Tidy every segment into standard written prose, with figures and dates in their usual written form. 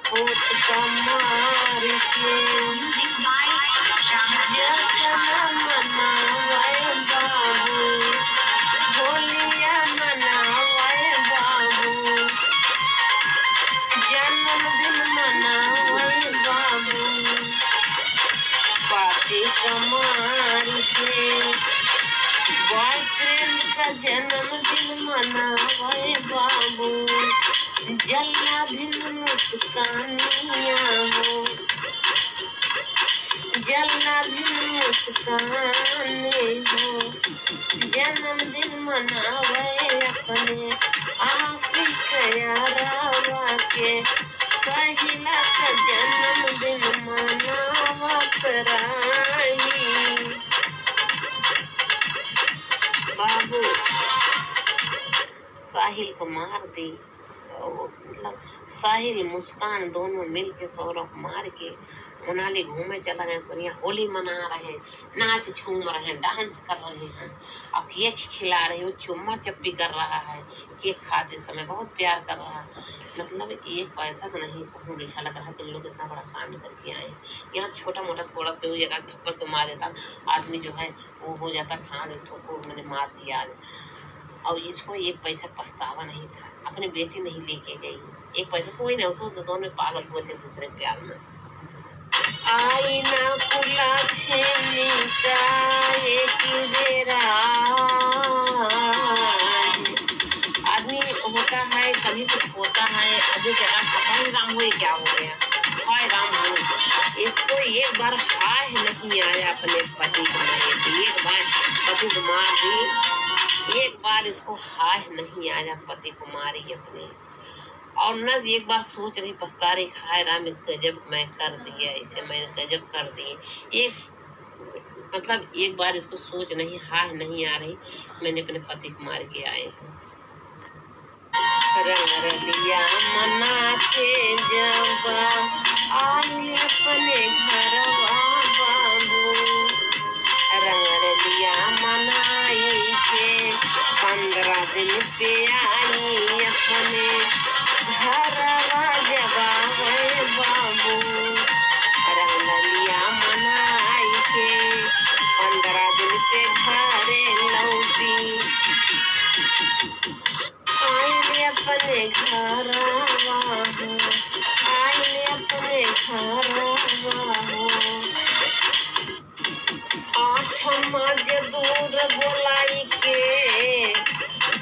पोत का मार के जश्न मनावे बाबू, होलिया मनावे बाबू, जन्मदिन मनावे बाबू, पार्टी का मार के बॉयफ्रेंड का जन्मदिन मनावे बाबू, जन्मदिन मुस्कानियाँ हो, जन्मदिन मुस्काने हो, जन्मदिन मनावे अपने आशिक यारावा के, सहिला का जन्मदिन मनावत रही। बाबू साहिल को मार दी, मतलब साहिल मुस्कान दोनों मिल के सौरभ मार के मनाली घूमे चला गए। बढ़िया होली मना रहे, नाच झूम रहे, डांस कर रहे हैं, और केक खिला रहे हो, चुम्मा चप्पी कर रहा है, केक खाते समय बहुत प्यार कर रहा है। मतलब एक पैसा का नहीं, बहुत अच्छा लग रहा है कि लोग इतना बड़ा कांड करके आए। यहाँ छोटा मोटा थोड़ा सा जगह थप्पड़ के मार देता आदमी जो है वो हो जाता, खा तो मैंने मार दिया। और इसको एक पैसा पछतावा नहीं था, अपनी बेटी नहीं लेके गई, एक पैसा कोई नहीं, उसको दोनों पागल हुए थे दूसरे प्यार में। आई ना खुला छेनी का एक बेरा, आदमी होता है कभी कुछ होता है, अभी जरा हाय राम हुए, क्या हो गया हाय राम हो। इसको एक बार हाय नहीं आया अपने पति को मारे, एक बार पति को मार दी, एक बार इसको हाय नहीं आया पति को मारी अपने, और न एक बार सोच रही पछता रही, हाय राम गजब मैं कर दिया, इसे मैंने गजब कर दिए। एक मतलब एक बार इसको सोच नहीं, हाय नहीं आ रही, मैंने अपने पति को मार के आए। रंग रलिया मना के जब आई अपने घर बाबू, रंग रलिया मनाई के 15 दिन पे आई अपने घरवा जबावे बाबू, रंग रलिया मनाई के 15 दिन पे घरे लौटी, आइले अपने घरवा हो, आइले अपने घरवा हो। 8 मजदूर बोलाई के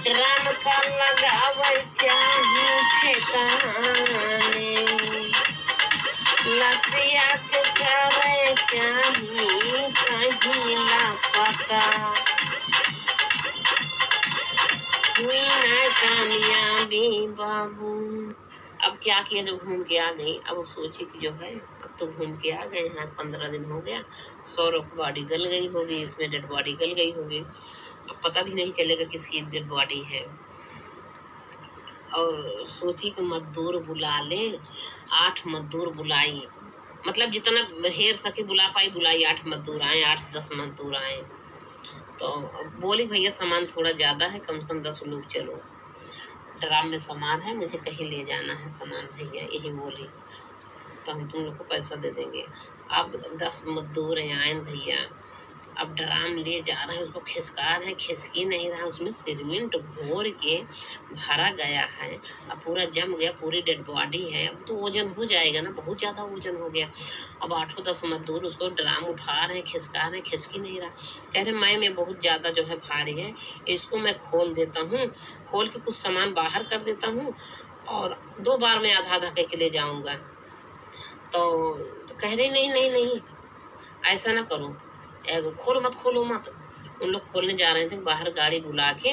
ड्रम का लगावे चाही ठेकाने, लसिया के करे चाही कहीं लापता, हुई ना कामयाबी बाबू। अब क्या किया, जब घूम के आ गई, अब वो सोची कि जो है अब तो घूम के आ गए हैं, 15 दिन हो गया, सौरभ की बॉडी गल गई होगी, इसमें डेड बॉडी गल गई होगी, अब पता भी नहीं चलेगा किसकी डेड बॉडी है। और सोची कि मजदूर बुला ले, 8 मजदूर बुलाई, मतलब जितना हेर सके बुला पाई बुलाई, 8 मजदूर आए, 8-10 मजदूर आए। तो बोली भैया सामान थोड़ा ज़्यादा है, कम से कम 10 लोग चलो, ड्राम में सामान है, मुझे कहीं ले जाना है सामान भैया, यही बोली, तो हम तुम लोग को पैसा दे देंगे। अब 10 मजदूर आए भैया, अब ड्राम ले जा रहे हैं, उसको खिसका रहे हैं, खिसकी नहीं रहा, उसमें सीमेंट घोर के भरा गया है, अब पूरा जम गया, पूरी डेड बॉडी है, अब तो वजन हो जाएगा ना, बहुत ज़्यादा वजन हो गया। अब 8-10 मजदूर उसको ड्राम उठा रहे हैं, खिसका रहे हैं, खिसकी नहीं रहा, कह रहे मैं बहुत ज़्यादा जो है भारी है, इसको मैं खोल देता हूँ, खोल के कुछ सामान बाहर कर देता हूँ, और 2 बार में आधा करके ले जाऊँगा। तो कह रहे नहीं नहीं नहीं, ऐसा ना करो, खोलो मत, खोलो मत। उन लोग खोलने जा रहे थे, बाहर गाड़ी बुला के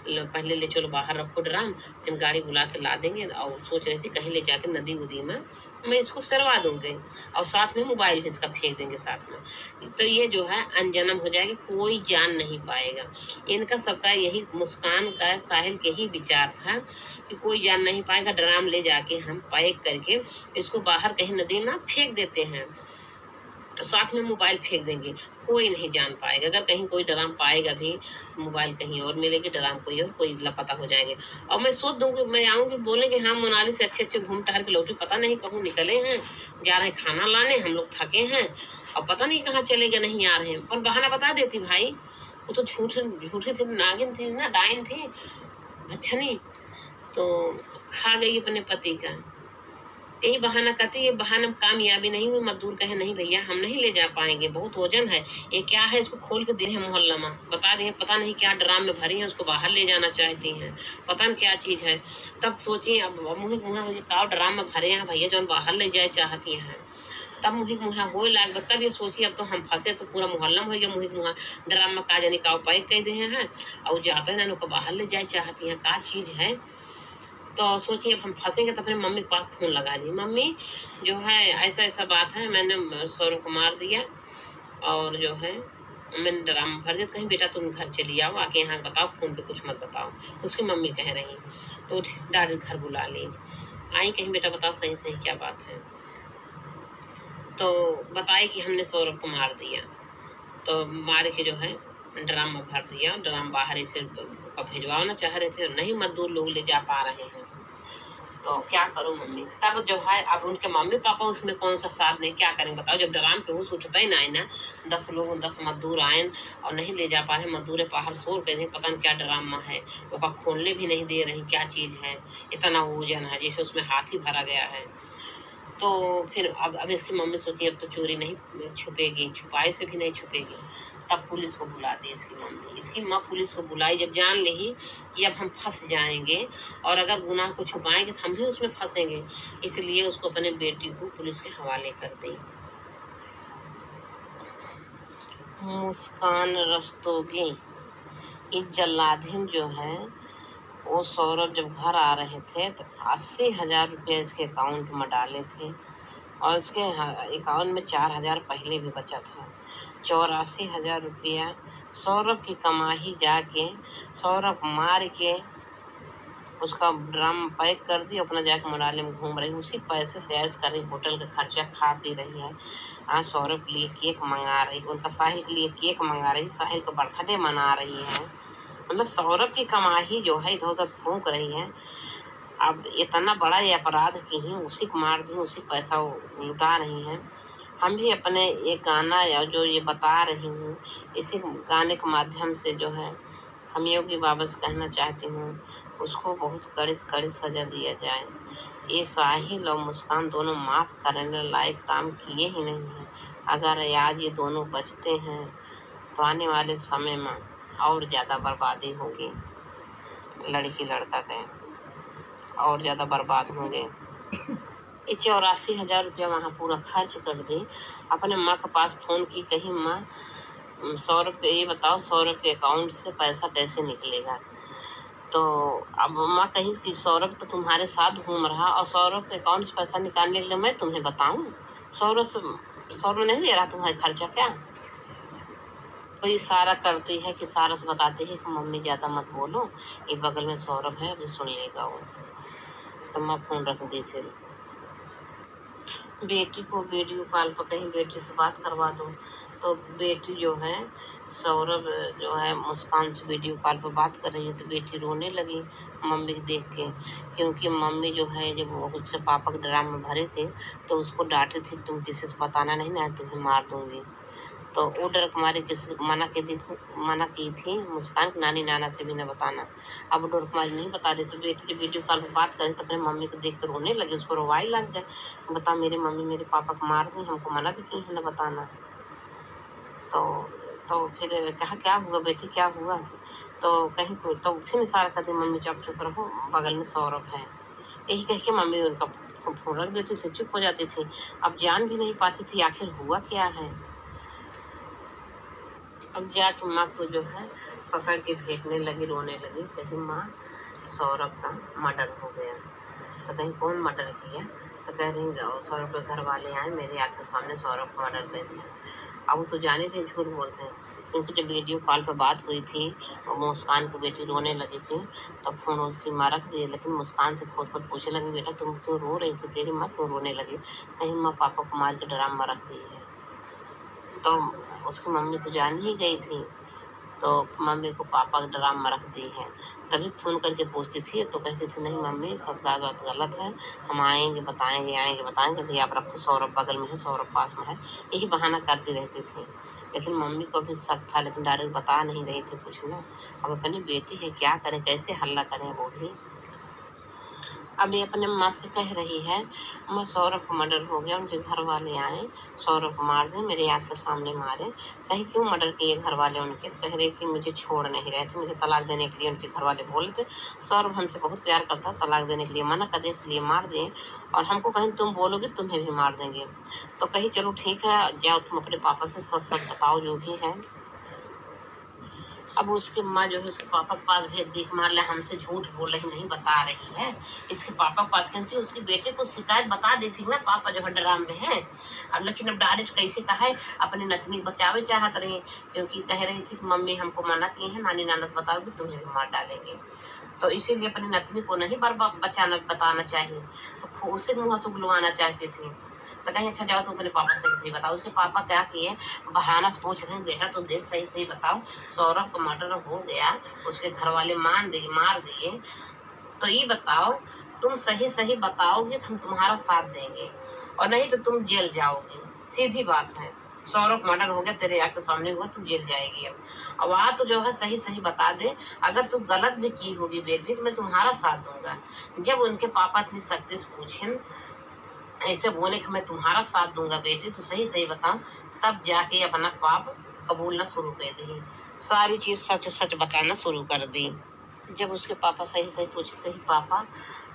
पहले ले चलो, बाहर रखो ड्राम, फिर गाड़ी बुला के ला देंगे, और सोच रहे थे कहीं ले जाके नदी उदी में मैं इसको सरवा दूंगी, और साथ में मोबाइल भी इसका फेंक देंगे साथ में, तो ये जो है अनजन्म हो जाएगा, कोई जान नहीं पाएगा। इनका सबका यही, मुस्कान का, साहिल के ही विचार था कि कोई जान नहीं पाएगा, ड्राम ले जाके हम पैक करके इसको बाहर कहीं नदी में फेंक देते हैं। साथ में मोबाइल फेंक देंगे, कोई नहीं जान पाएगा। अगर कहीं कोई ड्राम पाएगा भी, मोबाइल कहीं और मिलेगी, ड्राम कोई और, कोई लापता हो जाएंगे। और मैं सोच दूंगी, मैं आऊंगी, बोलेंगे हाँ मोनाली से अच्छे अच्छे घूम टहल के लौटे, पता नहीं कहूँ निकले हैं, जा रहे हैं खाना लाने, हम लोग थके हैं और पता नहीं कहाँ चले गए, नहीं आ रहे हैं। पर बहाना बता देती भाई, वो तो झूठी थी, नागिन थी ना, डायन थी, भच्छनी, तो खा गई अपने पति का। यही बहाना करती, ये बहाना कामयाबी नहीं हुई। मजदूर कहे नहीं भैया हम नहीं ले जा पाएंगे, बहुत वजन है, ये क्या है, इसको खोल के दे हैं मोहल्ला में, बता दें पता नहीं क्या ड्राम में भरी है, उसको बाहर ले जाना चाहती हैं, पता नहीं क्या चीज़ है। तब सोचिए, अब मुँह मुँह का ड्राम में भरे हैं भैया जो बाहर ले जाए चाहती हैं, तब मुझे मुँह हो लाग, तब ये सोचिए अब तो हम फंसे, तो पूरा मोहल्ला में हो गया मुँह मुँह, ड्राम में का जाने का पैक कर दे हैं और जाते हैं उनको बाहर ले जाए चाहती हैं, का चीज़ है। तो सोचिए अब हम फंसेंगे, तो अपने मम्मी के पास फ़ोन लगा दी, मम्मी जो है ऐसा ऐसा बात है, मैंने सौरभ को मार दिया और जो है मैंने ड्राम भर दिया, कहीं बेटा तुम घर चली आओ, आके यहाँ बताओ, फ़ोन पे कुछ मत बताओ। उसकी मम्मी कह रही, तो डायरेक्ट घर बुला ली, आई, कहीं बेटा बताओ सही सही क्या बात है। तो बताए कि हमने सौरभ को मार दिया, तो मार के जो है ड्राम में भर दिया, ड्राम बाहर से भिजवाना चाह रहे थे, नहीं मजदूर लोग ले जा पा रहे हैं, तो क्या करूं मम्मी। तब जो है अब उनके मम्मी पापा उसमें कौन सा साथ नहीं, क्या करेंगे बताओ, जब ड्राम पे होश उठता ही ना है ना, 10 लोग 10 मजदूर आए और नहीं ले जा पा रहे, मजदूर बाहर शोर कर रहे, पता नहीं क्या ड्रामा है, वो खोलने भी नहीं दे रही, क्या चीज़ है, इतना वजन है जैसे उसमें हाथी भरा गया है। तो फिर अब इसकी मम्मी सोची अब तो चोरी नहीं छुपेगी, छुपाए से भी नहीं छुपेगी, तब पुलिस को बुला दी इसकी मम्मी। इसकी माँ पुलिस को बुलाई, जब जान ली कि अब हम फंस जाएंगे और अगर गुनाह को छुपाएंगे तो हम भी उसमें फंसेंगे, इसलिए उसको अपने बेटी को पुलिस के हवाले कर दी। मुस्कान रस्तोगी, इस जल्लाधिन जो है, वो सौरभ जब घर आ रहे थे तो 80,000 रुपया इसके अकाउंट में डाले थे और इसके अकाउंट में 4,000 पहले भी बचा था। 84,000 रुपया सौरभ की कमाई जाके सौरभ मार के उसका ड्रम पैक कर दी, अपना जाके मनाली में घूम रही, उसी पैसे से ऐश कर रही, होटल का खर्चा खा पी रही है। आज सौरभ के लिए केक मंगा रही, उनका साहिल के लिए केक मंगा रही, साहिल का बर्थडे मना रही है, मतलब सौरभ की कमाई जो है इधर उधर फूंक रही है। अब इतना बड़ा ये अपराध की ही उसी को मार दी, उसी पैसा लुटा रही हैं। हम भी अपने एक गाना या जो ये बता रही हूँ, इसी गाने के माध्यम से जो है हम योगी बाबा से कहना चाहती हूँ, उसको बहुत कड़ी सजा दिया जाए। ये साहिल और मुस्कान दोनों माफ़ करने लायक काम किए ही नहीं हैं। अगर आज ये दोनों बचते हैं तो आने वाले समय में और ज़्यादा बर्बादी होगी, लड़की लड़का के और ज़्यादा बर्बाद होंगे। ये 84,000 रुपया वहाँ पूरा खर्च कर दी। अपने माँ के पास फ़ोन की, कहीं माँ सौरभ के, ये बताओ सौरभ के अकाउंट से पैसा कैसे निकलेगा। तो अब माँ कही कि सौरभ तो तुम्हारे साथ घूम रहा और सौरभ के अकाउंट से पैसा निकालने के लिए मैं तुम्हें बताऊँ, सौरभ नहीं दे रहा तुम्हारे खर्चा क्या। कोई इशारा करती है कि सारा से बताती है कि मम्मी ज़्यादा मत बोलो, ये बगल में सौरभ है, अभी सुन लेगा वो। तो मैं फ़ोन रख दी। फिर बेटी को वीडियो कॉल पर कहीं बेटी से बात करवा दो, तो बेटी जो है सौरभ जो है मुस्कान से वीडियो कॉल पर बात कर रही है, तो बेटी रोने लगी मम्मी को देख के, क्योंकि मम्मी जो है जब वो उसके पापा के ड्राम में भरे थे तो उसको डांटे थी, तुम किसी से बताना नहीं ना, तुम्हें मार दूंगी। तो वो डर कुमारी किसी मना की थी मुस्कान की, नानी नाना से भी न बताना। अब वो डर कुमारी नहीं बता रही, तो बेटी जब वीडियो कॉल पर बात करें तो अपने मम्मी को देख कर रोने लगी, उसको रोवाई लग गए, बता मेरी मम्मी मेरे पापा को मार दी, हमको मना भी की है न बताना। तो फिर कहा क्या हुआ बेटी, क्या हुआ, तो कहीं तो फिर इशारा कर दी, मम्मी चुप रहो, बगल में सौरभ है। यही कह के मम्मी उनका फोन रख देती थी, चुप हो जाती थी। अब जान भी नहीं पाती थी आखिर हुआ क्या है। अब जाके माँ को जो है पकड़ के भेजने लगी, रोने लगी, कहीं माँ सौरभ का मर्डर हो गया। तो कहीं कौन मर्डर किया, तो कह रही सौरभ के घर वाले आए, मेरे आँख के सामने सौरभ को मर्डर कर दिया। अब वो तो जाने थे झूठ बोलते हैं, क्योंकि जब वीडियो कॉल पर बात हुई थी और मुस्कान की बेटी रोने लगी थी, तब फोन उसकी माँ रख दिए, लेकिन मुस्कान से खुद पूछने लगी, बेटा तुम क्यों रो रही थी, तेरी माँ क्यों रोने लगी, कहीं माँ पापा को मार के ड्राम में रख दी है। तो उसकी मम्मी तो जान ही गई थी, तो मम्मी को पापा ड्राम में रख दी है। तभी फ़ोन करके पूछती थी तो कहती थी नहीं मम्मी सब बात गलत है, हम आएंगे बताएंगे भैया आप रखो, सौरभ बगल में है, सौरभ पास में है, यही बहाना करती रहती थी। लेकिन मम्मी को भी शक था, लेकिन डायरेक्ट बता नहीं रही थी कुछ ना। अब अपनी बेटी है, क्या करें, कैसे हल्ला करें वो भी। अभी अपने माँ से कह रही है मैं सौरभ को मर्डर हो गया, उनके घर वाले आए, सौरभ को मार दे, मेरे आँख के सामने मारे। कहीं क्यों मर्डर किए घर वाले उनके? कह रहे कि मुझे छोड़ नहीं रहे थे, मुझे तलाक देने के लिए उनके घर वाले बोले थे, सौरभ हमसे बहुत प्यार करता, तलाक देने के लिए मना कर दे, इसलिए मार दें, और हमको कहीं तुम बोलोगे तुम्हें भी मार देंगे। तो कही चलो ठीक है, जाओ तुम अपने पापा से सच सच बताओ जो भी है। अब उसकी माँ जो है उसके पापा के पास भेज दी, मान लिया हमसे झूठ बोल रही, नहीं बता रही है, इसके पापा के पास, क्योंकि उसकी बेटे को शिकायत बता दी थी ना पापा जो है ड्राम में है। अब लेकिन अब डायरेक्ट कैसे कहा है, अपनी नतनी बचावे चाहत रहे, क्योंकि कह रही थी मम्मी हमको मना की है, नानी नाना से बताओगे तुम्हें भी मार डालेंगे, तो इसीलिए अपनी नतनी को नहीं बताना चाहिए, तो उसे मुँह से बुलवाना चाहती थी। तो कहीं अच्छा जाओ तो अपने पापा से सही बताओ। उसके पापा क्या किए, बहाना से पूछ रहे हैं बेटा तो देख सही सही बताओ, सौरभ का मर्डर हो गया, उसके घर वाले मार दिए, तो ये बताओ, तुम सही सही बताओगे तो हम तुम्हारा साथ देंगे, और नहीं तो तुम जेल जाओगे, सीधी बात है। सौरभ मर्डर हो गया, तेरे आंख के सामने हुआ, तू जेल जाएगी। अब आ तो जो है सही सही बता दे, अगर तू गलत भी की होगी बेटी तो मैं तुम्हारा साथ दूंगा। जब उनके पापा इतनी सख्ती से पूछे, ऐसे बोले कि मैं तुम्हारा साथ दूंगा बेटी, तो सही सही बताओ, तब जाके अपना पाप कबूलना शुरू कर दी, सारी चीज सच सच बताना शुरू कर दी। जब उसके पापा सही सही पूछे, कहीं पापा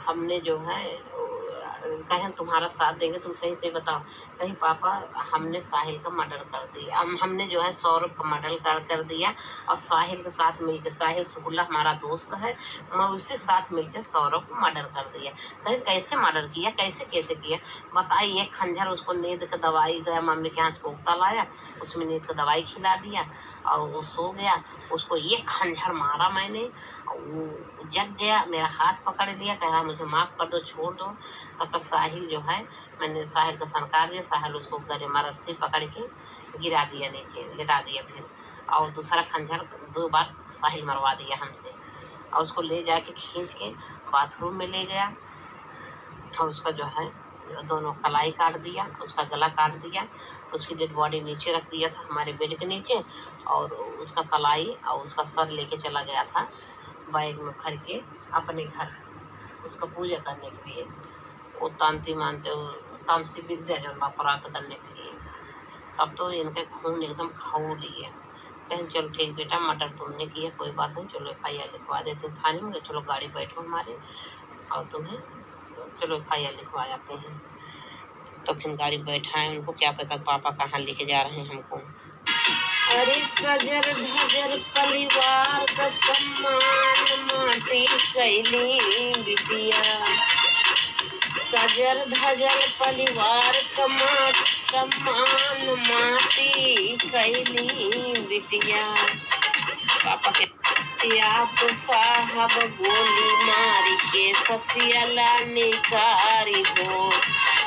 हमने जो है कहें तुम्हारा साथ देंगे, तुम सही सही बताओ, कहीं पापा हमने साहिल का मर्डर कर दिया, हमने जो है सौरभ का मर्डर कर दिया, और साहिल के साथ मिलकर, साहिल सुगुल्ला हमारा दोस्त है, मैं उसके साथ मिलकर सौरभ को मर्डर कर दिया। कहीं कैसे मर्डर किया, कैसे कैसे किया बताइए। खंजर उसको नींद का दवाई गया, मम्मी के यहाँ कोफ्ता लाया, उसमें नींद का दवाई खिला दिया और वो सो गया, उसको ये खंजर मारा मैंने, वो जग गया, मेरा हाथ पकड़ लिया, कह रहा मुझे माफ़ कर दो, छोड़ दो। तब तक साहिल जो है, मैंने साहिल का सनकार दिया, साहिल उसको गले रस्सी पकड़ के गिरा दिया नीचे, लिटा दिया फिर, और दूसरा खंजर 2 बार साहिल मरवा दिया हमसे, और उसको ले जाके खींच के बाथरूम में ले गया, और उसका जो है दोनों कलाई काट दिया, उसका गला काट दिया, उसकी डेड बॉडी नीचे रख दिया था हमारे बेड के नीचे, और उसका कलाई और उसका सर लेके चला गया था बैग में भर के अपने घर, उसका पूजा करने के लिए, वो तांती मानते तामसी विद्या जो प्राप्त करने के लिए। तब तो इनके खून एकदम खौल लिए। कहें चलो ठीक बेटा, मर्डर तुमने किया, कोई बात नहीं, चलो FIR लिखवा देते हैं थाने में, चलो गाड़ी बैठो हमारे, और तुम्हें चलो FIR लिखवा जाते हैं। तो फिर गाड़ी बैठाए, उनको क्या पता पापा कहाँ लेके जा रहे हैं हमको। अरे सजर धजर परिवार का सम्मान माटी कैली बिटिया, सजर धजर परिवार का सम्मान माटी कैली बिटिया। पापा के तो साहब गोली मारी के ससियला निकारी हो,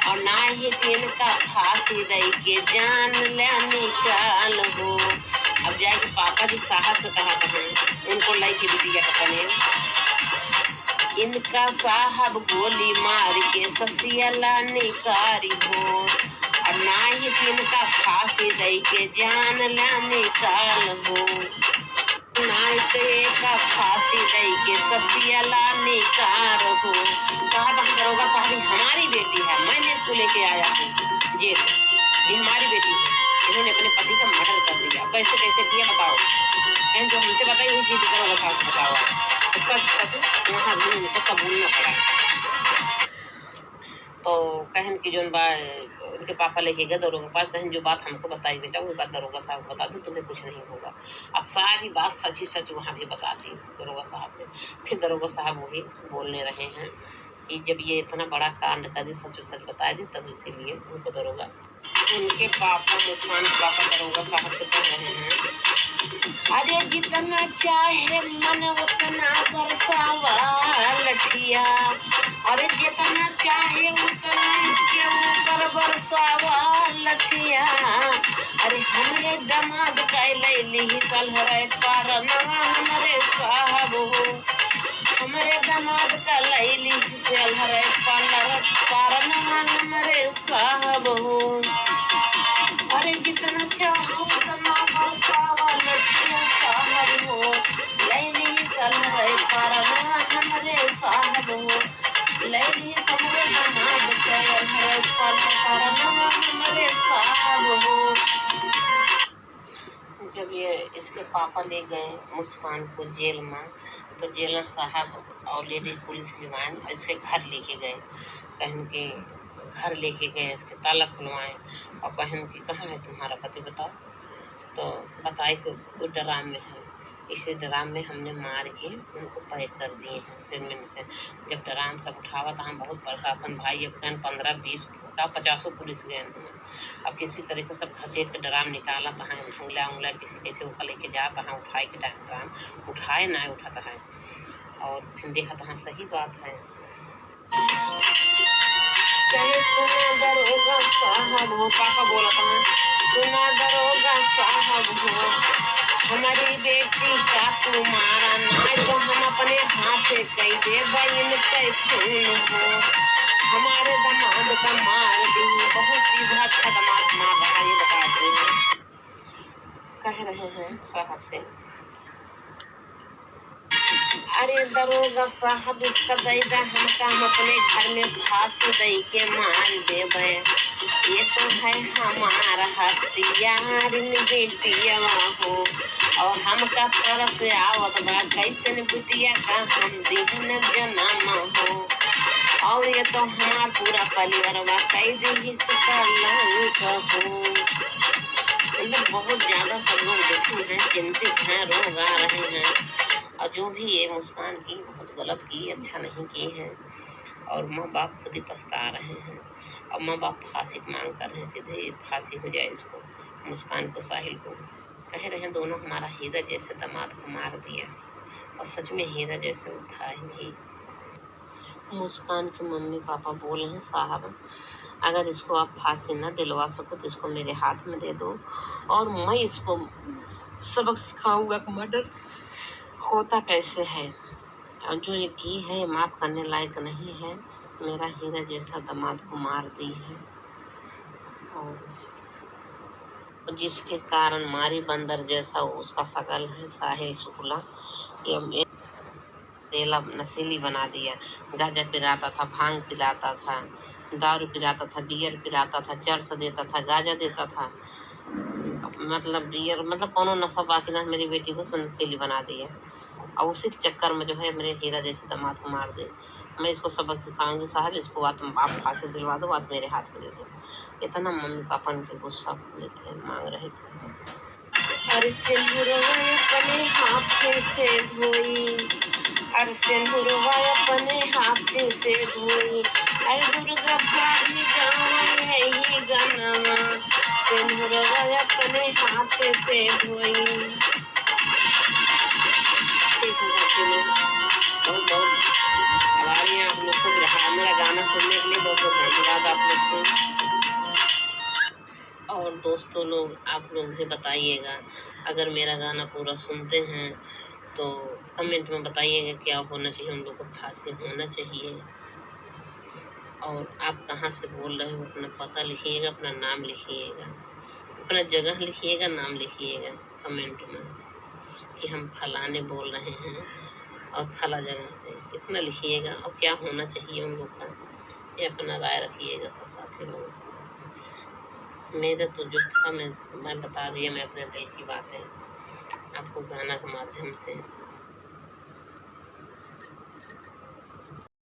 और ना ही दिन का फांसी दई के जान ले निकाल हो। अब जाके पापा जी साहब से कहा था उनको लाई की बिटिया का बने, इनका साहब गोली मार के ससियला निकारी हो, और ना ही दिन का फांसी दई के जान ले निकाल हो, का फांसी दई के ससियला निकार हो। कहा था दरोगा साहब हमारी बेटी है, मैंने इसको लेके आया हूँ जेल, ये हमारी बेटी है, इन्होंने अपने पति का मर्डर कर दिया। कैसे कैसे किया बताओ, कहीं जो हमसे बताई वही चीज दरोगा साहब को बताओ, तो सच सच वहाँ भी उनको कबूलना पड़ा। तो कहन की जो उनके पापा लेके गए दरोगा के पास, कहन जो बात हमको बताई बेटा वो बात दरोगा साहब बता दो, तुम्हें कुछ नहीं होगा। अब सारी बात सच ही सच वहाँ भी बता दी दरोगा साहब से। फिर दरोगा साहब वही बोलने रहे हैं कि जब ये इतना बड़ा कांड कर दी, सच सच बता दी, तब इसीलिए उनको दरोगा, उनके पापा मुस्कान के पापा दरोगा साहब से कह रहे हैं, अरे जितना चाहे मन उतना बरसावा लठिया, अरे जितना चाहे उतना इसके ऊपर बरसावा लठिया, अरे हमरे दामाद कैली सलहरे पारनवा हमरे साहब हो, हमरे दामाद कैली सलहरे पारनवा हमरे साहब हो। अरे जितना चाहो उतना बरसावा लठिया साहब हो, लैली सलहरे पारनवा हमरे साहब हो, लैली समरे दामाद कैली पारनवा हमरे साहब हो। जब ये इसके पापा ले गए मुस्कान को जेल में, तो जेलर साहब और लेडी पुलिस लिवाएं और इसके घर लेके गए। कहन के घर लेके गए, इसके ताला खुलवाएं और कहन की कहाँ है तुम्हारा पति बताओ। तो बताए कि वो ड्राम में है। इसी ड्राम में हमने मार के उनको पैक कर दिए हैं सिरमिन से। जब ड्राम सब उठावा तो हम बहुत प्रशासन भाई अब गए 15-20 का 50 पुलिस गए हैं। अब किसी तरीके से सब घसीट के ड्राम निकाला तहाँ उंगला उंगला किसी कैसे ऊपर लेके जा तहाँ उठाए के ड्राम उठाए ना उठाता है और फिर देखा तहाँ सही बात है। सुना दरोगा साहब हो, पापा बोला था सुना दरोगा साहब हो, हमारी बेटी का तुम्हारा ना तो हम अपने हाथ कई दे बहन के खून हो, हमारे दामाद का मार दी। बहुत सीधा अच्छा दामाद मार रहा ये बताते हैं, कह रहे हैं साहब से। अरे दरोगा साहब इसका दैदा हमका हम अपने घर में फांसी दे के मार देवे, ये तो है हमारा हथियार बेटिया हो, और हमका तरस आवत बा कैसे बिटिया का हम दिहन जन्म हो, और ये तो हमारा पूरा परिवार बा कई दी इसका लंक हो। मतलब बहुत ज्यादा सब लोग दुखी हैं, चिंतित हैं, रोग आ रहे हैं। और जो भी ये मुस्कान की बहुत गलत की, अच्छा नहीं की है, और माँ बाप खुद ही पछता रहे हैं। और माँ बाप फांसी की मांग कर रहे हैं, सीधे फांसी हो जाए इसको, मुस्कान को, साहिल को। कह रहे हैं दोनों हमारा हीरा जैसे दामाद को मार दिया, और सच में हीरा जैसे वो था ही नहीं। मुस्कान के मम्मी पापा बोल रहे हैं साहब अगर इसको आप फांसी न दिलवा सको तो इसको मेरे हाथ में दे दो, और मैं इसको सबक सिखाऊंगा कि मर्डर होता कैसे है, और जो ये की है ये माफ़ करने लायक नहीं है। मेरा हीरा जैसा दामाद को मार दी है, और जिसके कारण मारी बंदर जैसा उसका शकल है साहिल शुक्ला, ये तेला नशीली बना दिया। गांजा पिलाता था, भांग पिलाता था, दारू पिलाता था, बियर पिलाता था, चर्च देता था, गांजा देता था, मतलब बियर मतलब कोनो नशा बाकी ना। मेरी बेटी को उसमें नशीली बना दिया, और उसी के चक्कर में जो है मेरे हीरा जैसे दामाद को मार दे। मैं इसको सबक सिखाऊंगी साहब, इसको बात आप फांसी दिलवा दो, बात मेरे हाथ में दे दो। इतना मम्मी पापा उनके गुस्सा थे, मांग रहे थे। अरे सिंदूरवा अपने हाथ से धोई, अरे सिंदूरवा अपने हाथ से धोई, अरे दुर्गा भाभी गाँव यही गनवा, सिंदूरवा अपने हाथ से धोई। बहुत बहुत आभारी हैं आप लोग को मेरा गाना सुनने के लिए, बहुत बहुत धन्यवाद आप लोग को। और दोस्तों लोग आप लोग भी बताइएगा, अगर मेरा गाना पूरा सुनते हैं तो कमेंट में बताइएगा क्या होना चाहिए, हम लोग को फांसी होना चाहिए। और आप कहाँ से बोल रहे हो अपना पता लिखिएगा, अपना नाम लिखिएगा, अपना जगह लिखिएगा, नाम लिखिएगा कमेंट में कि हम फलाने बोल रहे हैं और फला जगह से, इतना लिखिएगा। और क्या होना चाहिए उन लोग का, ये अपना राय रखिएगा सब साथी लोग। मेरा तो जो था मैं बता दिया, मैं अपने दिल की बातें आपको गाना के माध्यम से